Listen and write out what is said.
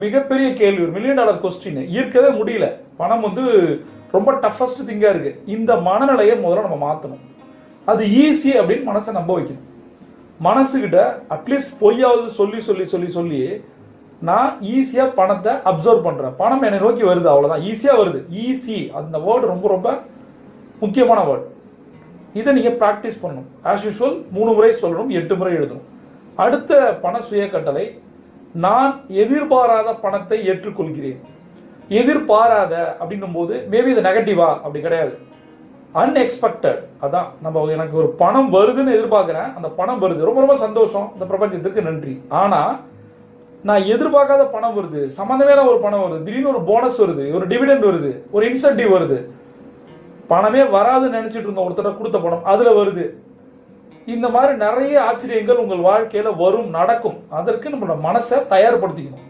மிகப்பெரிய கேள்வி, ஒரு $1 மில்லியன் கொஸ்டின். ஈர்க்கவே முடியல. பணம் ரொம்ப டஃபஸ்ட் திங்கா இருக்கு. இந்த மனநிலையை முதல்ல நம்ம மாற்றணும். அது ஈஸி அப்படின்னு மனசை நம்ப வைக்கணும். மனசுகிட்ட அட்லீஸ்ட் பொய்யாவது சொல்லி சொல்லி சொல்லி சொல்லி நான் ஈஸியா பணத்தை அப்சர்வ் பண்றேன். பணம் என்னை நோக்கி வருது, அவ்வளவுதான். ஈஸியா வருது. ஈஸி அந்த வேர்டு ரொம்ப ரொம்ப முக்கியமான வேர்டு. இதை நீங்க பிராக்டிஸ் பண்ணணும். ஆஸ் யூஷுவல் 3 முறை சொல்லணும், 8 முறை எழுதணும். அடுத்த பண சுய கட்டளை, நான் எதிர்பாராத பணத்தை ஏற்றுக்கொள்கிறேன். எதிர்பாராத அப்படின்னும் போது மேபி இது நெகட்டிவா, அப்படி கிடையாது. அன்எக்ஸ்பெக்டட். அதான் எனக்கு ஒரு பணம் வருதுன்னு எதிர்பார்க்கிறேன், அந்த பணம் வருது, ரொம்ப ரொம்ப சந்தோஷம், இந்த பிரபஞ்சத்திற்கு நன்றி. ஆனா நான் எதிர்பார்க்காத பணம் வருது, சம்பந்தமே ஒரு பணம் வருது, திடீர்னு ஒரு போனஸ் வருது, ஒரு டிவிடெண்ட் வருது, ஒரு இன்சென்டிவ் வருது, பணமே வராதுன்னு நினைச்சிட்டு இருந்த ஒருத்தர் கொடுத்த பணம் அதுல வருது. இந்த மாதிரி நிறைய ஆச்சரியங்கள் உங்கள் வாழ்க்கையில வரும், நடக்கும். அதற்கு நம்மளோட மனசை தயார்படுத்திக்கணும்.